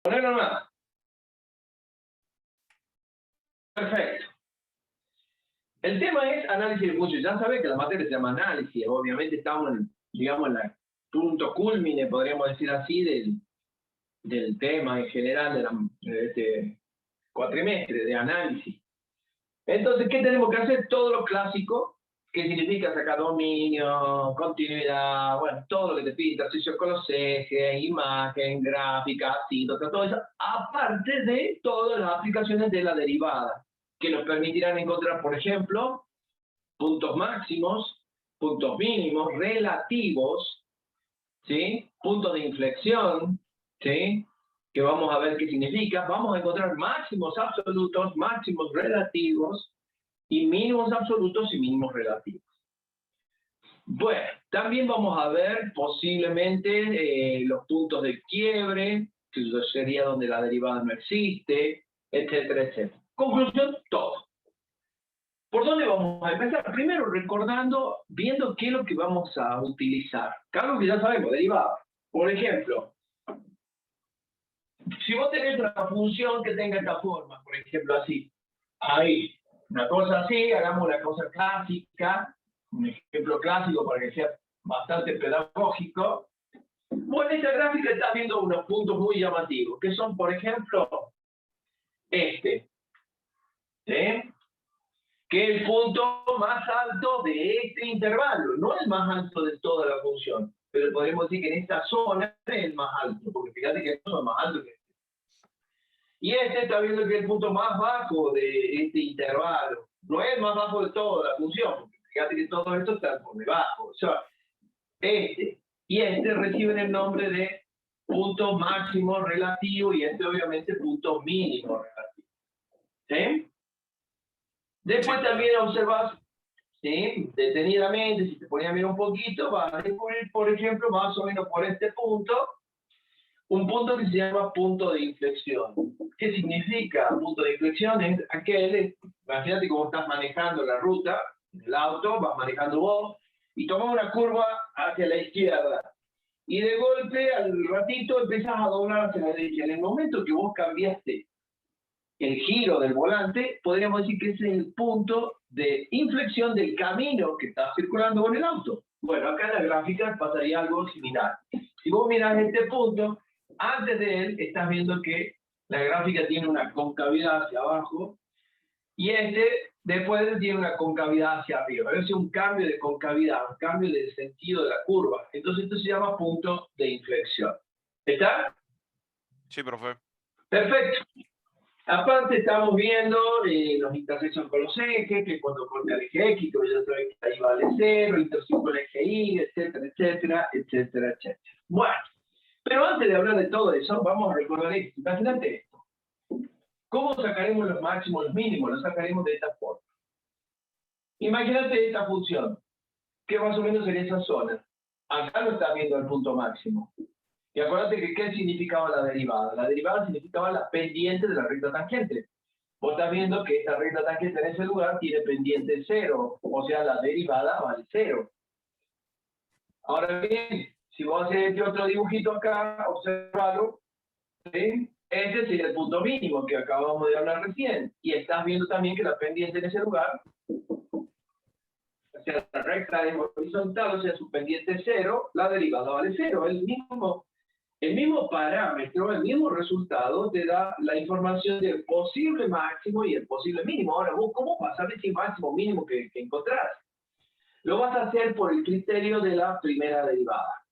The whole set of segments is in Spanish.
Ponerlo más. Perfecto. El tema es análisis de función. Ya sabes que la materia se llama análisis. Obviamente estamos, digamos, en el punto culmine, podríamos decir así, del tema en general de este cuatrimestre de análisis. Entonces, ¿qué tenemos que hacer? Todo lo clásico, que significa sacar dominio, continuidad, bueno, todo lo que te pide, intersección con los ejes, imagen, gráfica, asíntota, todo eso, aparte de todas las aplicaciones de la derivada, que nos permitirán encontrar, por ejemplo, puntos máximos, puntos mínimos, relativos, ¿sí? Puntos de inflexión, ¿sí? Que vamos a ver qué significa. Vamos a encontrar máximos absolutos, máximos relativos, y mínimos absolutos y mínimos relativos. Bueno, también vamos a ver posiblemente los puntos de quiebre, que sería donde la derivada no existe, etcétera, etcétera. Conclusión, todo. ¿Por dónde vamos a empezar? Primero, recordando, viendo qué es lo que vamos a utilizar. Algo que ya sabemos, derivada. Por ejemplo, si vos tenés una función que tenga esta forma, por ejemplo, así, ahí, una cosa así, hagamos una cosa clásica, un ejemplo clásico para que sea bastante pedagógico. Bueno, en esta gráfica estás viendo unos puntos muy llamativos, que son, por ejemplo, este, ¿sí? Que es el punto más alto de este intervalo, no el más alto de toda la función, pero podemos decir que en esta zona es el más alto, porque fíjate que esto es más alto que este. Y este está viendo que es el punto más bajo de este intervalo, no es el más bajo de toda la función, porque fíjate que todo esto está por debajo. O sea, este y este reciben el nombre de punto máximo relativo y este obviamente punto mínimo relativo. ¿Sí? Después también observas, ¿sí? Detenidamente, si te ponías a mirar un poquito, vas a descubrir, por ejemplo, más o menos por este punto, un punto que se llama punto de inflexión. ¿Qué significa punto de inflexión? Es aquel, imagínate cómo estás manejando la ruta, en el auto, vas manejando vos, y tomas una curva hacia la izquierda. Y de golpe, al ratito, empiezas a doblar hacia la derecha. En el momento que vos cambiaste el giro del volante, podríamos decir que ese es el punto de inflexión del camino que está circulando con el auto. Bueno, acá en la gráfica pasaría algo similar. Si vos mirás este punto, antes de él estás viendo que la gráfica tiene una concavidad hacia abajo y este después tiene una concavidad hacia arriba. Es un cambio de concavidad, un cambio de sentido de la curva. Entonces esto se llama punto de inflexión. ¿Está? Sí, profe. Perfecto. Aparte estamos viendo los intersección con los ejes, que cuando corta el eje X, que ya sabéis que ahí vale 0, intersección con el eje Y, etcétera, etcétera, etcétera, etcétera. Bueno, pero antes de hablar de todo eso, vamos a recordar esto. Imagínate esto. ¿Cómo sacaremos los máximos, los mínimos? Los sacaremos de esta forma. Imagínate esta función, que más o menos sería esa zona. Acá lo estás viendo el punto máximo. Y acuérdate que ¿qué significaba la derivada? La derivada significaba la pendiente de la recta tangente. Vos estás viendo que esta recta tangente en ese lugar tiene pendiente 0, o sea, la derivada vale 0. Ahora bien, si vos haces este otro dibujito acá, observalo, ¿sí? Ese sería el punto mínimo que acabamos de hablar recién. Y estás viendo también que la pendiente en ese lugar, o sea, la recta es horizontal, o sea, su pendiente es 0, la derivada vale 0. El mismo parámetro, el mismo resultado te da la información del posible máximo y el posible mínimo. Ahora, ¿vos cómo vas a ver si máximo mínimo que encontrás? Lo vas a hacer por el criterio de la primera derivada.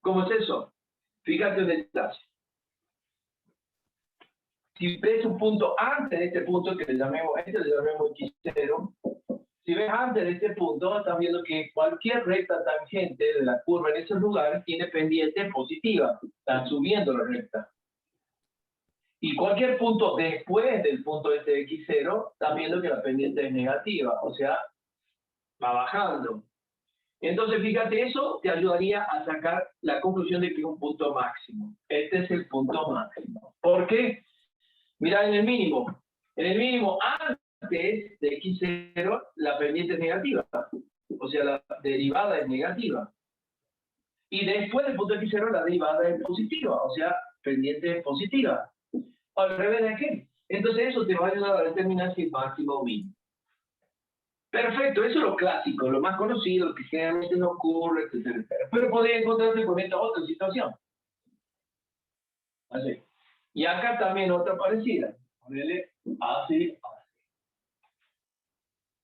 ¿Cómo es eso? Fíjate en el detalle. Si ves un punto antes de este punto, que le llamemos X0, si ves antes de este punto, estás viendo que cualquier recta tangente de la curva en ese lugar tiene pendiente positiva. Están subiendo la recta. Y cualquier punto después del punto este X0, estás viendo que la pendiente es negativa, o sea, va bajando. Entonces, fíjate, eso te ayudaría a sacar la conclusión de que es un punto máximo. Este es el punto máximo. ¿Por qué? Mira, en el mínimo antes de X0, la pendiente es negativa. O sea, la derivada es negativa. Y después del punto X0, la derivada es positiva. O sea, pendiente positiva. Al revés de aquel. Entonces eso te va a ayudar a determinar si es máximo o mínimo. Perfecto, eso es lo clásico, lo más conocido, que generalmente no ocurre, etcétera, etcétera. Pero podría encontrarse con esta otra situación. Así. Y acá también otra parecida. Ponele así, así.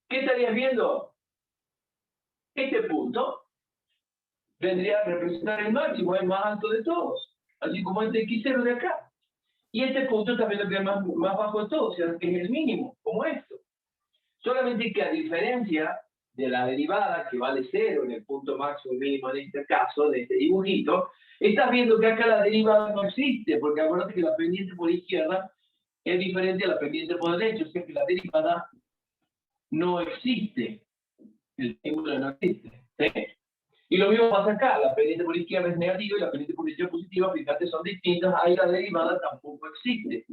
¿Qué estarías viendo? Este punto vendría a representar el máximo, el más alto de todos, así como este X0 de acá. Y este punto también es el más bajo de todos, o sea, que es el mínimo, como esto. Solamente que a diferencia de la derivada, que vale 0 en el punto máximo y mínimo en este caso, de este dibujito, estás viendo que acá la derivada no existe, porque acuérdate que la pendiente por izquierda es diferente a la pendiente por derecha, o sea que la derivada no existe. El símbolo no existe. ¿Sí? Y lo mismo pasa acá, la pendiente por izquierda es negativa y la pendiente por derecha es positiva, fíjate, son distintas, ahí la derivada tampoco existe.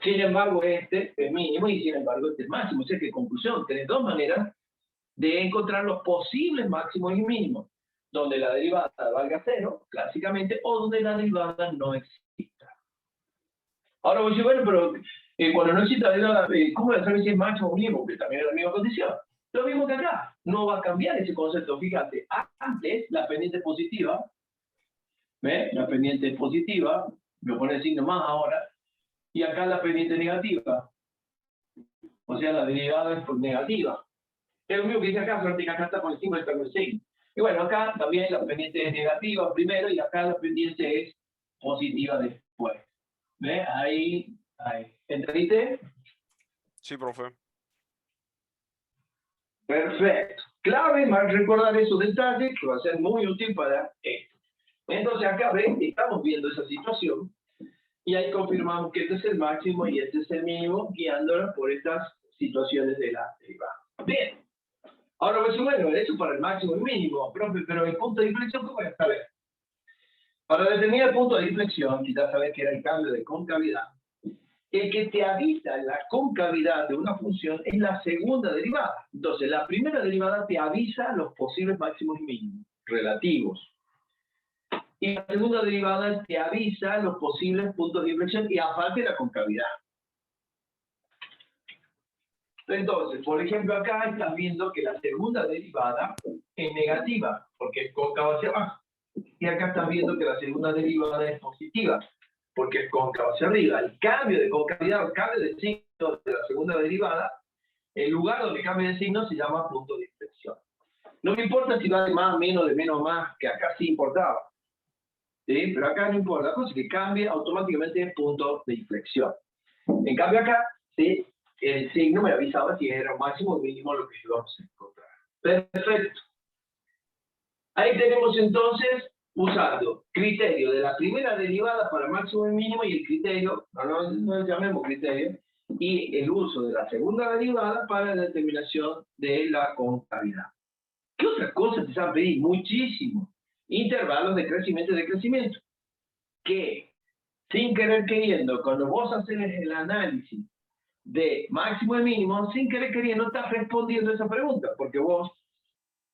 Sin embargo, este es mínimo y sin embargo este es máximo. O sea que, conclusión, tenés dos maneras de encontrar los posibles máximos y mínimos, donde la derivada valga 0, clásicamente, o donde la derivada no exista. Ahora voy a decir, bueno, pero cuando no exista la derivada, ¿cómo voy a saber si es máximo o mínimo? Porque también es la misma condición. Lo mismo que acá, no va a cambiar ese concepto. Fíjate, antes la pendiente positiva, ¿ves? La pendiente positiva, me pone el signo más ahora, y acá la pendiente negativa. O sea, la derivada es negativa. Es lo mismo que dice acá, solamente que acá está con el símbolo y el signo. Y bueno, acá también la pendiente es negativa primero y acá la pendiente es positiva después. ¿Ves? Ahí. ¿Entendiste? Sí, profe. Perfecto. Clave más recordar esos detalles que va a ser muy útil para esto. Entonces acá ven, estamos viendo esa situación y ahí confirmamos que este es el máximo y este es el mínimo, guiándonos por estas situaciones de la derivada. Bien. Ahora, pues bueno, eso para el máximo y mínimo, profe, pero el punto de inflexión, ¿cómo voy a saber? Para determinar el punto de inflexión, quizás saber que era el cambio de concavidad. El que te avisa la concavidad de una función es la segunda derivada. Entonces, la primera derivada te avisa los posibles máximos y mínimos relativos. Y la segunda derivada te avisa los posibles puntos de inflexión y aparte la concavidad. Entonces, por ejemplo, acá estás viendo que la segunda derivada es negativa, porque es cóncava hacia abajo. Y acá estás viendo que la segunda derivada es positiva, porque es cóncava hacia arriba. El cambio de concavidad, el cambio de signo de la segunda derivada, el lugar donde cambia de signo se llama punto de inflexión. No me importa si va de más, menos, de menos, más, que acá sí importaba. ¿Sí? Pero acá no importa, la cosa es que cambie automáticamente el punto de inflexión. En cambio acá, ¿sí? El signo me avisaba si era máximo o mínimo lo que íbamos a encontrar. Perfecto. Ahí tenemos entonces, usando criterio de la primera derivada para máximo y mínimo y el criterio, no lo llamemos criterio, y el uso de la segunda derivada para la determinación de la concavidad. ¿Qué otras cosas te van a pedir? Muchísimo. Intervalos de crecimiento y decrecimiento. Que, sin querer queriendo, cuando vos haces el análisis de máximo y mínimo, sin querer queriendo, estás respondiendo a esa pregunta, porque vos,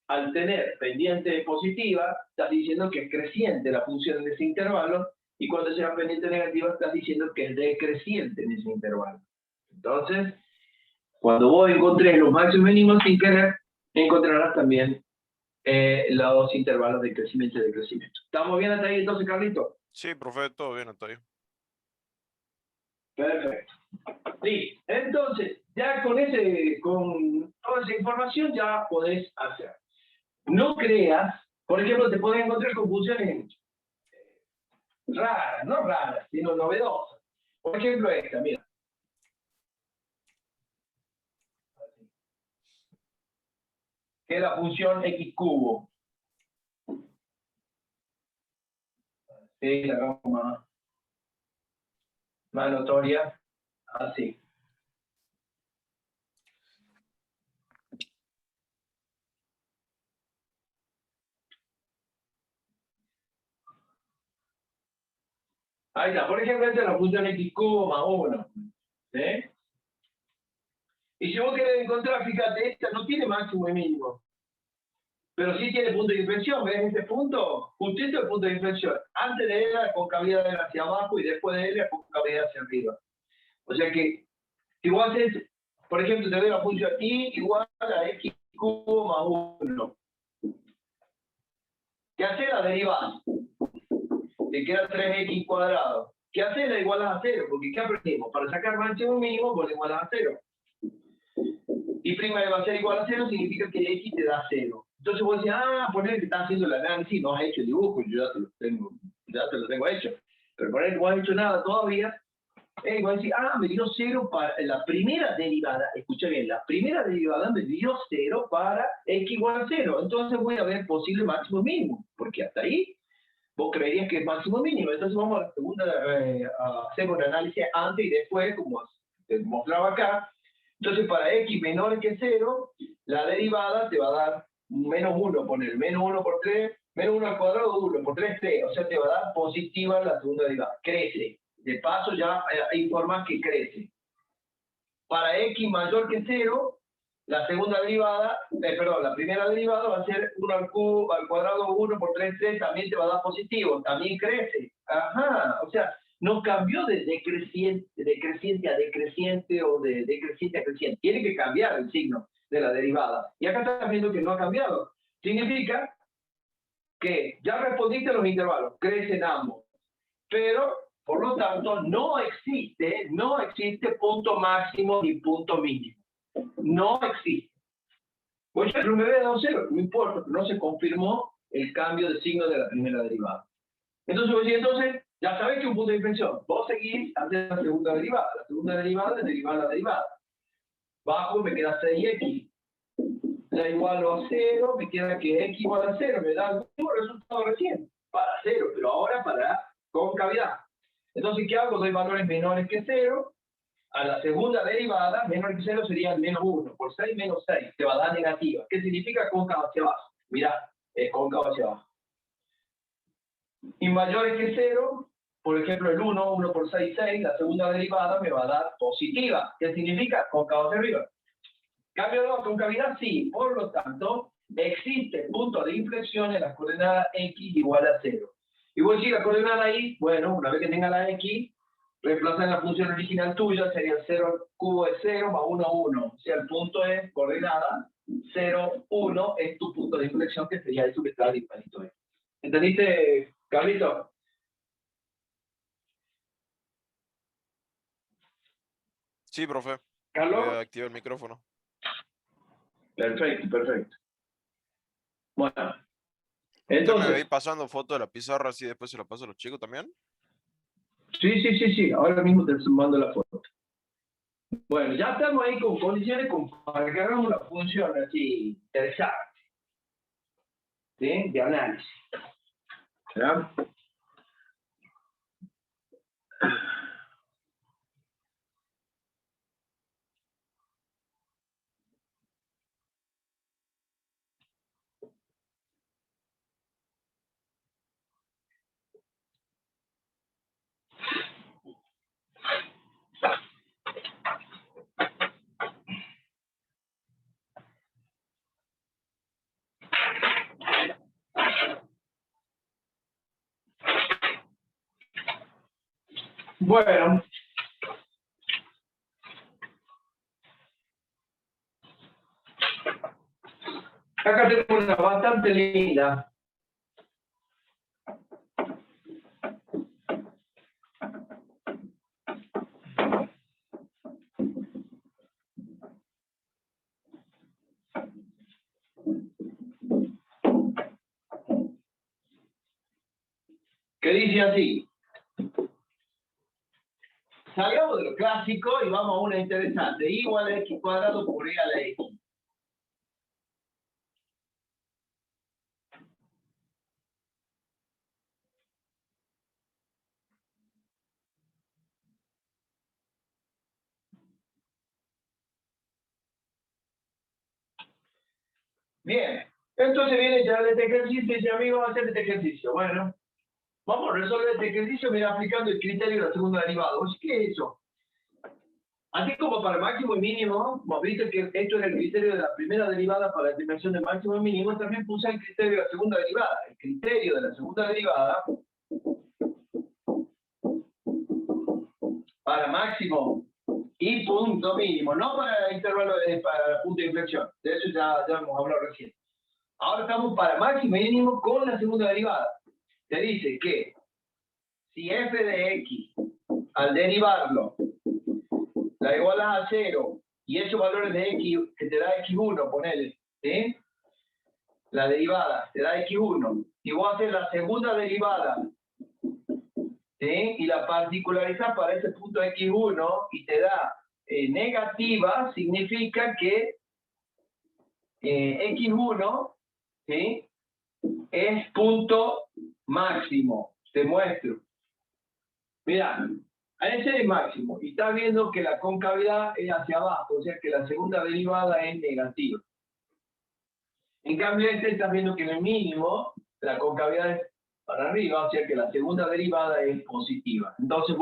al tener pendiente positiva, estás diciendo que es creciente la función en ese intervalo, y cuando sea pendiente negativa, estás diciendo que es decreciente en ese intervalo. Entonces, cuando vos encontres los máximos y mínimos sin querer, encontrarás también los intervalos de crecimiento y decrecimiento. ¿Estamos bien hasta ahí entonces, Carlito? Sí, profe, todo bien hasta ahí. Perfecto. Sí, entonces, ya con toda esa información ya podés hacer. No creas, por ejemplo, te puedes encontrar con funciones raras, no raras, sino novedosas. Por ejemplo, esta, mira. Que es la función x cubo. Sí, la hagamos más notoria. Así. Ahí está. Por ejemplo, esta es la función x cubo más 1. ¿Sí? Y si vos querés encontrar, fíjate, esta no tiene máximo y mínimo. pero sí tiene punto de inflexión. ¿Ves este punto? Justito el punto de inflexión. Antes de él la concavidad era hacia abajo y después de él la concavidad hacia arriba. O sea que, igual es, por ejemplo, te doy la función y igual a x cubo más 1. ¿Qué hace la derivada? Te queda 3x cuadrado. ¿Qué hace? La igualas a 0, porque ¿qué aprendimos? Para sacar máximo mínimo, vos la igualas a 0. Y prima va a ser igual a 0 significa que x te da 0. Entonces vos decís, poner que estás haciendo el análisis, no has hecho el dibujo, yo ya te lo tengo hecho. Pero poner que no has hecho nada todavía, voy a decir, me dio 0 para la primera derivada, escucha bien, la primera derivada me dio 0 para x igual a 0. Entonces voy a ver posible máximo mínimo, porque hasta ahí vos creerías que es máximo mínimo. Entonces vamos a la segunda, a hacer un análisis antes y después, como te mostraba acá. Entonces para x menor que 0, la derivada te va a dar menos 1, poner menos 1 por 3, menos 1 al cuadrado, 1 por 3, 3. O sea, te va a dar positiva la segunda derivada. Crece. De paso ya informas que crece. Para x mayor que 0, la segunda derivada, la primera derivada va a ser 1 al cuadrado, 1 por 3, 3, también te va a dar positivo, también crece. Ajá, o sea, no cambió de decreciente a decreciente o de decreciente a creciente. Tiene que cambiar el signo de la derivada. Y acá estás viendo que no ha cambiado. Significa que ya respondiste a los intervalos, crecen ambos. Pero, por lo tanto, no existe punto máximo ni punto mínimo. No existe. Pues yo me había dado 0, no importa, no se confirmó el cambio de signo de la primera derivada. Entonces, ya sabés que un punto de inflexión. Vos seguís haciendo la segunda derivada. La segunda derivada es derivar la derivada. Bajo me queda 6x. La igualo a 0, me queda que x igual a 0. Me da el mismo resultado recién. Para 0, pero ahora para concavidad. Entonces, ¿qué hago? Doy valores menores que 0. A la segunda derivada, menor que 0 sería menos 1. Por 6 menos 6. Te va a dar negativa. ¿Qué significa cóncavo hacia abajo? Mirá, es cóncavo hacia abajo. Y mayores que 0, por ejemplo el 1 por 6, 6, la segunda derivada me va a dar positiva. ¿Qué significa? Cóncavo hacia arriba. ¿Cambio de concavidad? Sí. Por lo tanto, existe punto de inflexión en las coordenadas x igual a 0. Y voy a decir la coordenada y, bueno, una vez que tenga la x, reemplazan la función original tuya, sería 0 cubo de 0 más 1, 1. O sea, el punto es coordenada 0, 1, es tu punto de inflexión, que sería eso que está disparito ahí. ¿Entendiste, Carlito? Sí, profe. Voy ¿Carlos? a activar el micrófono. Perfecto, perfecto. Bueno, ¿Usted me va a ir entonces, pasando fotos de la pizarra así después se la paso a los chicos también? sí, ahora mismo te mando la foto. Bueno, ya estamos ahí con condiciones para que hagamos una función así interesante, ¿sí? De análisis. ¿Verdad? Bueno, acá tengo una bastante linda. Que dice así. Salgamos de lo clásico y vamos a una interesante. Y igual a x cuadrado por e a la x. Bien. Entonces viene ya este ejercicio y dice, amigo, vamos a hacer este ejercicio. Bueno, vamos a resolver este ejercicio, mira, aplicando el criterio de la segunda derivada. ¿Qué es eso? Así como para máximo y mínimo, hemos visto que esto es el criterio de la primera derivada para la determinación de máximo y mínimo, también puse el criterio de la segunda derivada. El criterio de la segunda derivada para máximo y punto mínimo, no para intervalo para punto de inflexión. De eso ya hemos hablado recién. Ahora estamos para máximo y mínimo con la segunda derivada. Te dice que si f de x al derivarlo la igualas a 0 y esos valores de x que te da x1, ponele, ¿sí? La derivada te da x1 y vos haces la segunda derivada, ¿sí? Y la particularizas para ese punto x1 y te da negativa, significa que x1, ¿sí? Es punto máximo. Te muestro. Mira, ese es máximo y está viendo que la concavidad es hacia abajo, o sea que la segunda derivada es negativa. En cambio, estás viendo que en el mínimo la concavidad es para arriba, o sea que la segunda derivada es positiva. Entonces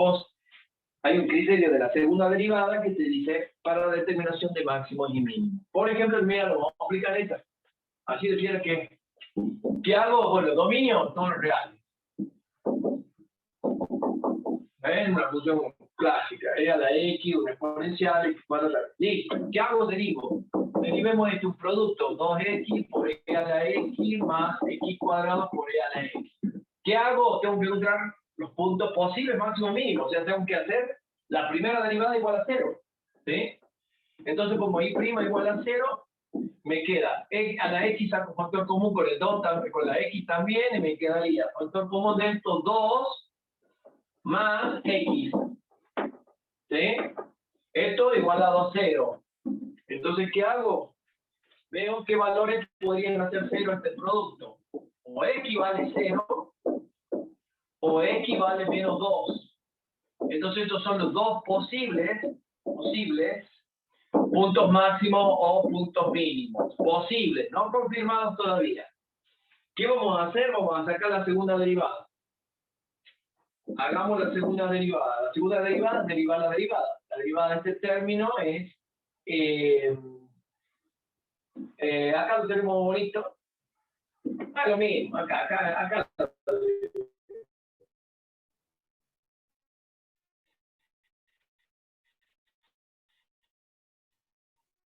hay un criterio de la segunda derivada que te dice para la determinación de máximos y mínimos. Por ejemplo, mira, lo vamos a aplicar esta. Así decía que, ¿qué hago? Bueno, dominio, todos reales. Es una función clásica, a la x, una exponencial, x cuadrada. Listo. ¿Qué hago? Derivo. Derivemos este un producto, 2x por e a la x más x cuadrado por e a la x. ¿Qué hago? Tengo que encontrar los puntos posibles, máximo y mínimo. O sea, tengo que hacer la primera derivada igual a 0. ¿Sí? Entonces, como y' igual a 0, me queda a la x saco factor común con el 2, con la x también, y me quedaría factor común de estos 2 más x. ¿Sí? Esto igualado a 0. Entonces, ¿qué hago? Veo qué valores podrían hacer 0 este producto. O x vale 0, o x vale menos 2. Entonces, estos son los dos posibles puntos máximos o puntos mínimos. Posibles, no confirmados todavía. ¿Qué vamos a hacer? Vamos a sacar la segunda derivada. Hagamos la segunda derivada. La segunda derivada deriva la derivada. La derivada de este término es... acá lo tenemos bonito. Lo mismo. Acá.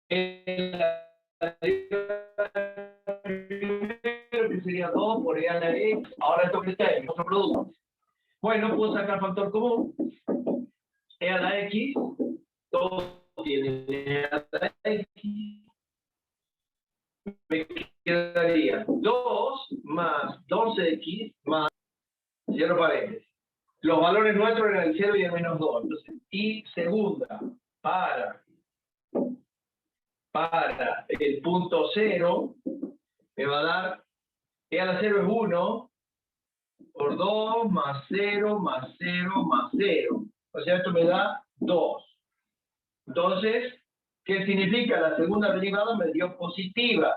Que sería 2 por e a la x. Ahora esto que está en otro producto. Bueno, puedo sacar factor común. E a la x. Todo tiene e a la x. Me quedaría 2 más 2x más 0 paréntesis. Los valores nuestros eran el 0 y el menos 2. Entonces, y segunda para el punto 0 me va a dar e a la 0 es 1 por 2 más 0 más 0 más 0. O sea, esto me da 2. Entonces, ¿qué significa? La segunda derivada me dio positiva.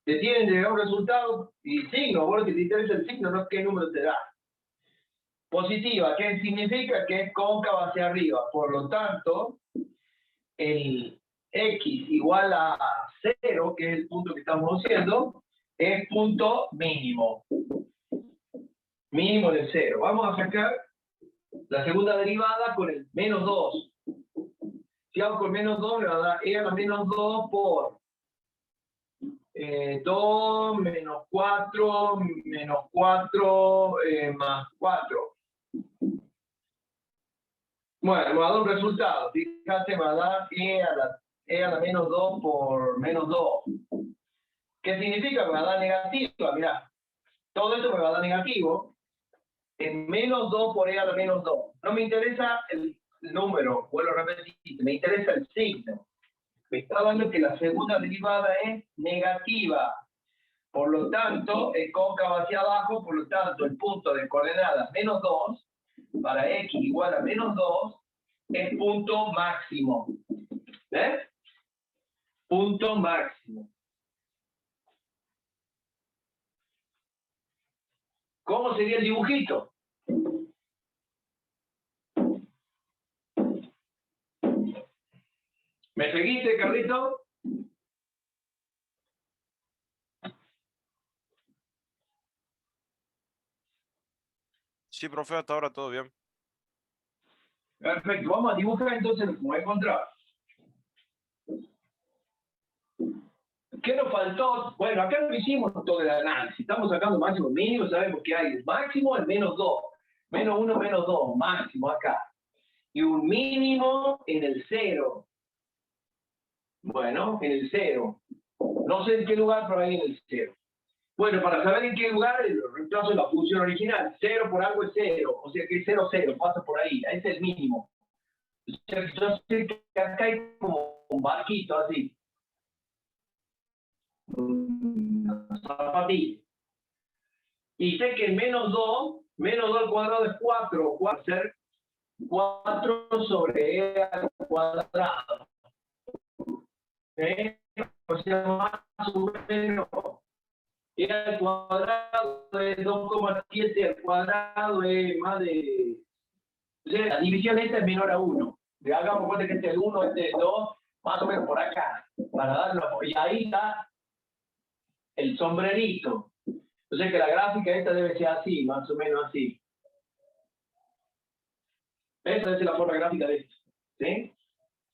Te tienen de llegar un resultado y signo, vos lo que te interesa el signo, no qué número te da. Positiva, ¿qué significa? Que es cóncava hacia arriba. Por lo tanto, el x igual a 0, que es el punto que estamos haciendo, es punto mínimo. Mínimo del 0. Vamos a sacar la segunda derivada con el menos 2. Si hago con menos 2, me va a dar e a la menos 2 por 2 menos 4 menos 4 más 4. Bueno, me va a dar un resultado. Fíjate, me va a dar e a la menos 2 por menos 2. ¿Qué significa? Me va a dar negativa. Mirá, todo esto me va a dar negativo. En menos 2 por e a la menos 2. No me interesa el número, vuelvo a repetir, me interesa el signo. Me está dando que la segunda derivada es negativa. Por lo tanto, es cóncava hacia abajo, por lo tanto, el punto de coordenadas menos 2 para x igual a menos 2 es punto máximo. ¿Ves? Punto máximo. ¿Cómo sería el dibujito? ¿Me seguiste, Carlito? Sí, profe, hasta ahora todo bien. Perfecto, vamos a dibujar entonces lo que voy a encontrar. ¿Qué nos faltó? Bueno, acá no hicimos todo el análisis. Estamos sacando máximo mínimo, sabemos que hay el máximo, el -2. -1, -2, máximo acá. Y un mínimo en el 0. Bueno, en el 0. No sé en qué lugar, pero ahí en el 0. Bueno, para saber en qué lugar, el reemplazo de la función original. 0 por algo es 0. O sea que 0, 0, pasa por ahí. Ese es el mínimo. O sea, yo sé que acá hay como un barquito así. Zapatilla. Y sé que el -2 al cuadrado es 4. Va a ser 4 sobre e al cuadrado. O sea, más o menos e al cuadrado es 2,7 al cuadrado es más de... O sea, la división esta es menor a 1. Le hagamos cuenta que este es el 1, este es el 2, más o menos por acá. Para darlo. Y ahí está el sombrerito. O sea que la gráfica esta debe ser así, más o menos así. Esta es la forma gráfica de esto. ¿Sí?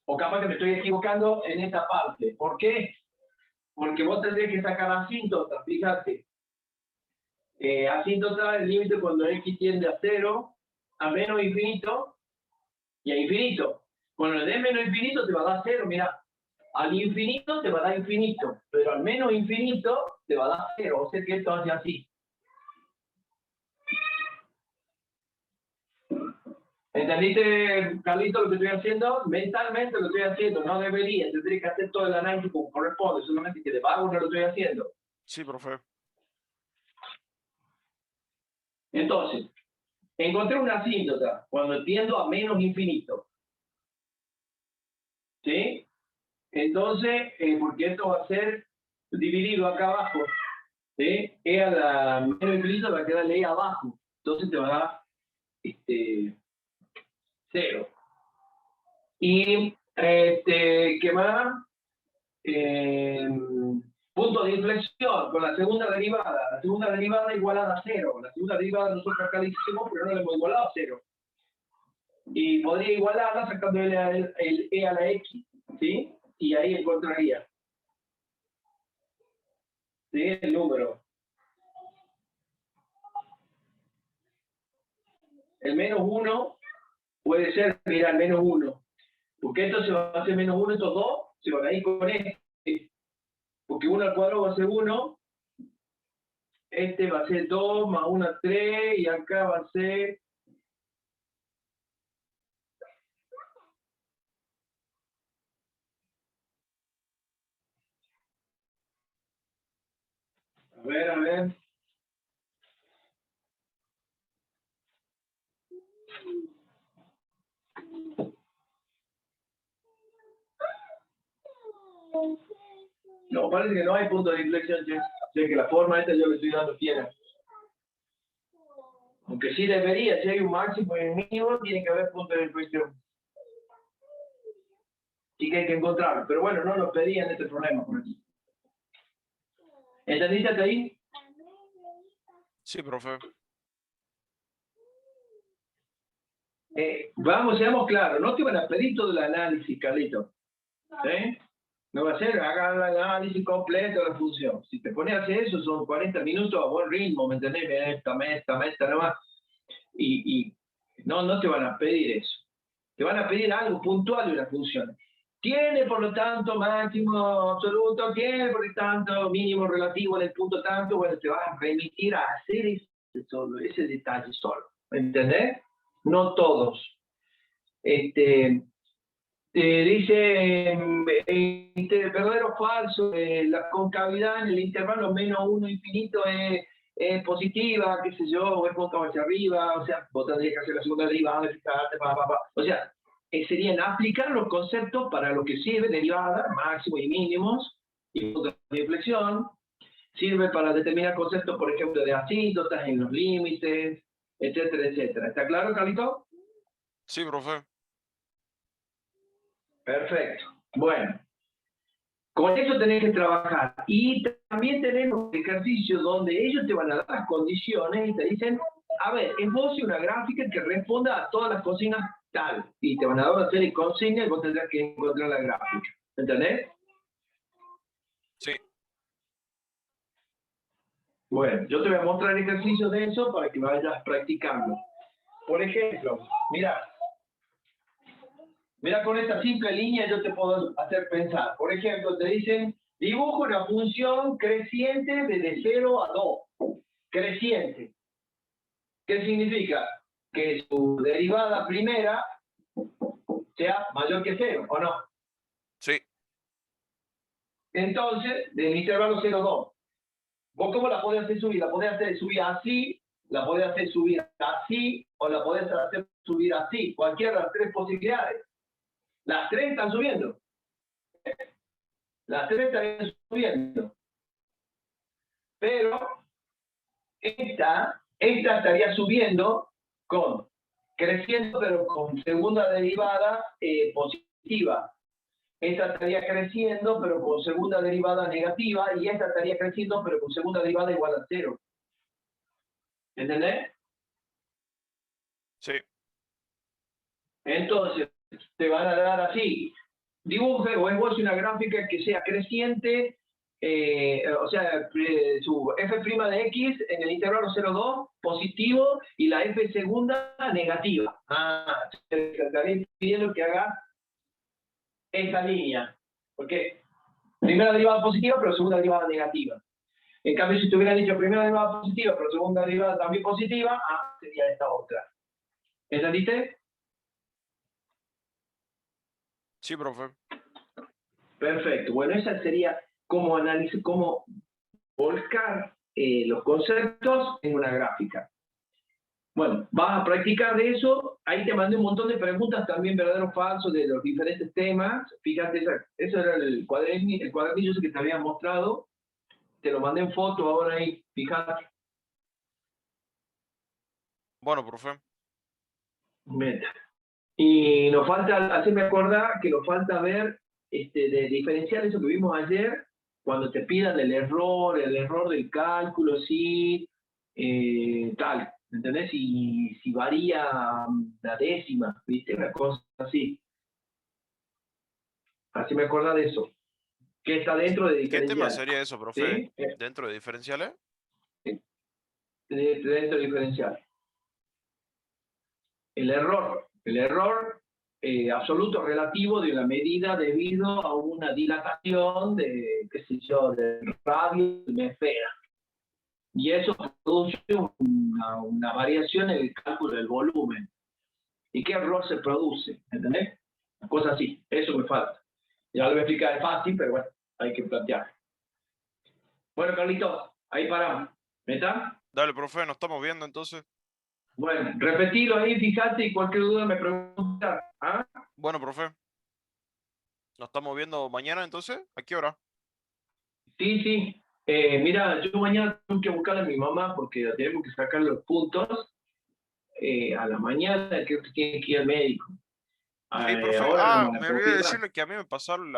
O capaz que me estoy equivocando en esta parte. ¿Por qué? Porque vos tendrías que sacar asíntota, fíjate. Asíntota es el límite cuando x tiende a 0, a menos infinito y a infinito. Cuando le des menos infinito te va a dar 0, mira. Al infinito te va a dar infinito, pero al menos infinito te va a dar 0. O sea que esto hace así. ¿Entendiste, Carlito, lo que estoy haciendo? Mentalmente lo estoy haciendo, no debería, tendría que hacer todo el análisis como corresponde, solamente que de vago no lo estoy haciendo. Sí, profe. Entonces, encontré una asíntota cuando tiendo a menos infinito. ¿Sí? Entonces, porque esto va a ser dividido acá abajo. ¿Sí? E a la menos infinito va a quedar E abajo. Entonces te va a dar 0. Y, ¿qué más? Punto de inflexión con la segunda derivada. La segunda derivada igualada a 0. La segunda derivada nosotros acá la hicimos, pero no la hemos igualado a 0. Y podría igualarla sacando el e a la x, ¿sí? Y ahí encontraría, ¿sí? El número. El -1 puede ser, mira, el -1. Porque esto se va a hacer -1, estos dos se van a ir con este. Porque 1 al cuadrado va a ser 1. Este va a ser 2 más 1, 3. Y acá va a ser... A ver, a ver. No, parece que no hay punto de inflexión, che. O sea que la forma esta yo le estoy dando quiera. Aunque sí debería, si hay un máximo y un mínimo, tiene que haber punto de inflexión. Sí que hay que encontrarlo. Pero bueno, no nos pedían este problema por aquí. ¿Entendiste hasta ahí? Sí, profe. Vamos, seamos claros. No te van a pedir todo el análisis, Carlito. ¿Sí? No va a ser, haga el análisis completo de la función. Si te pones a hacer eso, son 40 minutos a buen ritmo, ¿me entendés? Esta, nomás. Y no te van a pedir eso. Te van a pedir algo puntual de una función. Tiene, por lo tanto, máximo absoluto, tiene, por lo tanto, mínimo relativo en el punto tanto, bueno, te vas a remitir a hacer ese detalle solo. ¿Me entendés? No todos. Dice verdadero o falso, la concavidad en el intervalo -1 infinito es positiva, qué sé yo, o es cóncava hacia arriba, o sea, vos tendrías que hacer la segunda derivada, o sea, serían aplicar los conceptos para lo que sirve derivada, máximo y mínimos, y puntos de inflexión, sirve para determinar conceptos, por ejemplo, de asíntotas en los límites, etcétera, etcétera. ¿Está claro, Carlito? Sí, profe. Perfecto. Bueno, con eso tenés que trabajar. Y también tenemos ejercicios donde ellos te van a dar las condiciones y te dicen, a ver, esboce una gráfica que responda a todas las consignas tal. Y te van a dar una serie de consignas y vos tendrás que encontrar la gráfica. ¿Entendés? Sí. Bueno, yo te voy a mostrar ejercicios de eso para que vayas practicando. Por ejemplo, mira con esta simple línea yo te puedo hacer pensar. Por ejemplo, te dicen, dibujo una función creciente desde 0 a 2. Creciente. ¿Qué significa? Que su derivada primera sea mayor que 0, ¿o no? Sí. Entonces, del intervalo 0 a 2. ¿Vos cómo la podés hacer subir? La podés hacer subir así, la podés hacer subir así, o la podés hacer subir así. Cualquiera de las tres posibilidades. Las tres están subiendo. Las tres están subiendo. Pero esta estaría subiendo creciendo, pero con segunda derivada positiva. Esta estaría creciendo, pero con segunda derivada negativa, y esta estaría creciendo, pero con segunda derivada igual a 0. ¿Entendés? Sí. Entonces, te van a dar así, dibuje o esboce una gráfica que sea creciente, o sea, su f' de x en el intervalo 0,2 positivo y la f segunda negativa. Te estaría pidiendo que haga esta línea, porque primera derivada positiva, pero segunda derivada negativa. En cambio, si te hubiera dicho primera derivada positiva, pero segunda derivada también positiva, sería esta otra. ¿Entendiste? Sí, profe. Perfecto. Bueno, esa sería cómo cómo volcar los conceptos en una gráfica. Bueno, vas a practicar de eso. Ahí te mandé un montón de preguntas también, verdadero o falso, de los diferentes temas. Fíjate, ese era el cuadernillo que te había mostrado. Te lo mandé en foto ahora ahí, fíjate. Bueno, profe. Meta. Y nos falta, hacerme acordar que nos falta ver de diferenciar eso que vimos ayer, cuando te pidan el error del cálculo, sí, tal, ¿entendés? Si varía la décima, ¿viste? Una cosa así. Así me acuerdo de eso. Que está dentro de ¿Qué tema diferencial. sería eso, profe? ¿Sí? ¿Dentro de diferenciales? Dentro de diferencial. El error absoluto relativo de la medida debido a una dilatación de, qué sé yo, del radio de una esfera. Y eso produce una variación en el cálculo del volumen. ¿Y qué error se produce? ¿Entendés? Una cosa así. Eso me falta. Ya lo voy a explicar, es fácil, pero bueno, hay que plantear. Bueno, Carlitos, ahí paramos. ¿Está? Dale, profe, nos estamos viendo entonces. Bueno, repetilo ahí, fíjate, y cualquier duda me pregunta. ¿Ah? Bueno, profe. Nos estamos viendo mañana entonces. ¿A qué hora? Sí, sí. Mira, yo mañana tengo que buscar a mi mamá porque tenemos que sacar los puntos a la mañana, creo que tiene que ir al médico. Sí, profe. Ahora no me la Me puedo olvidé quedar. decirle que a mí me pasaron